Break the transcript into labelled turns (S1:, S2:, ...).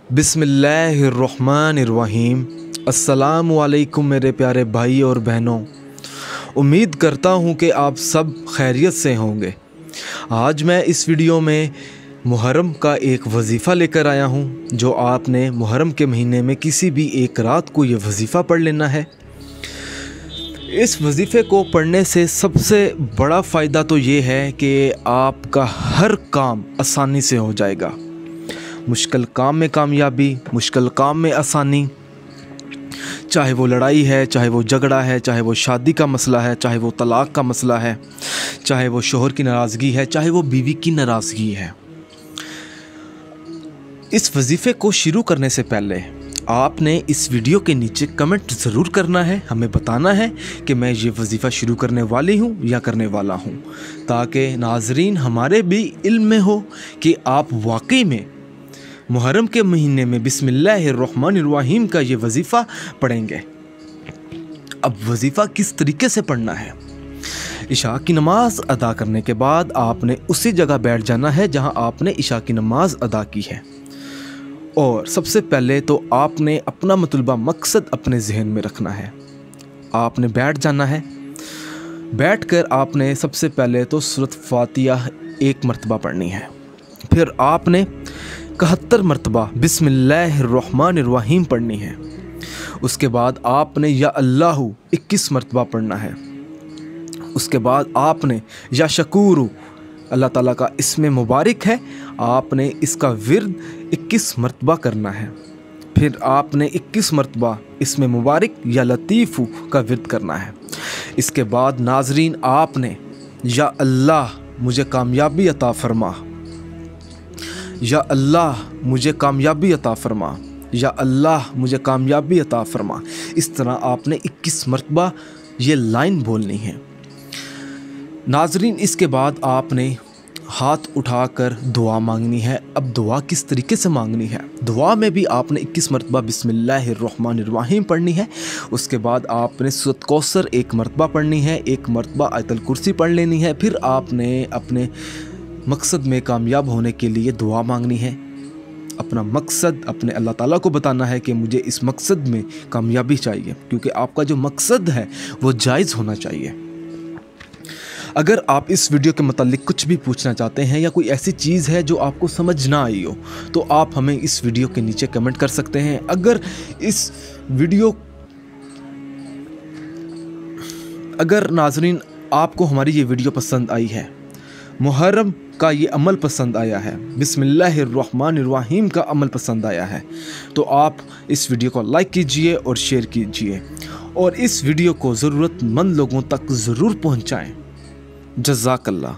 S1: बिस्मिल्लाहिर्रहमानिर्रहीम। अस्सलामुअलैकुम मेरे प्यारे भाई और बहनों, उम्मीद करता हूँ कि आप सब खैरियत से होंगे। आज मैं इस वीडियो में मुहर्रम का एक वजीफ़ा लेकर आया हूँ, जो आपने मुहर्रम के महीने में किसी भी एक रात को ये वजीफ़ा पढ़ लेना है। इस वजीफ़े को पढ़ने से सबसे बड़ा फ़ायदा तो ये है कि आपका हर काम आसानी से हो जाएगा। मुश्किल काम में कामयाबी, मुश्किल काम में आसानी, चाहे वो लड़ाई है, चाहे वो झगड़ा है, चाहे वो शादी का मसला है, चाहे वो तलाक़ का मसला है, चाहे वो शोहर की नाराज़गी है, चाहे वो बीवी की नाराज़गी है। इस वजीफ़े को शुरू करने से पहले आपने इस वीडियो के नीचे कमेंट ज़रूर करना है, हमें बताना है कि मैं ये वजीफ़ा शुरू करने वाली हूँ या करने वाला हूँ, ताकि नाज़रीन हमारे भी इल्म में हो कि आप वाकई में मुहर्रम के महीने में बिस्मिल्लाहिर्रहमानिर्रहीम का ये वजीफ़ा पढ़ेंगे। अब वजीफ़ा किस तरीके से पढ़ना है? इशा की नमाज़ अदा करने के बाद आपने उसी जगह बैठ जाना है जहां आपने इशा की नमाज़ अदा की है। और सबसे पहले तो आपने अपना मतलूबा मकसद अपने जहन में रखना है। आपने बैठ जाना है। बैठकर आपने सबसे पहले तो सूरत फातिहा एक मरतबा पढ़नी है। फिर आपने 71 मरतबा बिस्मिल्लाहिर्रहमानिर्रहीम पढ़नी है। उसके बाद आपने या अल्लाहु 21 मरतबा पढ़ना है। उसके बाद आपने या शकूरु, अल्लाह ताला का इसमें मुबारक है, आपने इसका विर्द 21 मरतबा करना है। फिर आपने 21 मरतबा इसमें मुबारक या लतीफ़ु का विर्द करना है। इसके बाद नाजरीन आपने या अल्लाह मुझे कामयाबी अता फरमा, या अल्लाह मुझे कामयाबी अता फरमा, या अल्लाह मुझे कामयाबी अता फरमा, इस तरह आपने 21 मरतबा ये लाइन बोलनी है। नाजरीन इसके बाद आपने हाथ उठाकर दुआ मांगनी है। अब दुआ किस तरीके से मांगनी है? दुआ में भी आपने 21 मरतबा बिस्मिल्लाहिर्रहमानिर्रहीम पढ़नी है। उसके बाद आपने सूरत कौसर एक मरतबा पढ़नी है, एक मरतबा आयतुल कुर्सी पढ़ लेनी है। फिर आपने अपने मकसद में कामयाब होने के लिए दुआ मांगनी है। अपना मकसद अपने अल्लाह ताला को बताना है कि मुझे इस मकसद में कामयाबी चाहिए, क्योंकि आपका जो मकसद है वो जायज़ होना चाहिए। अगर आप इस वीडियो के मतलब कुछ भी पूछना चाहते हैं या कोई ऐसी चीज़ है जो आपको समझ ना आई हो, तो आप हमें इस वीडियो के नीचे कमेंट कर सकते हैं। अगर नाज़रीन आपको हमारी ये वीडियो पसंद आई है, मुहर्रम का ये अमल पसंद आया है, बिस्मिल्लाहिर्रहमानिर्रहीम का अमल पसंद आया है, तो आप इस वीडियो को लाइक कीजिए और शेयर कीजिए, और इस वीडियो को ज़रूरतमंद लोगों तक ज़रूर पहुंचाएं। जज़ाकल्लाह।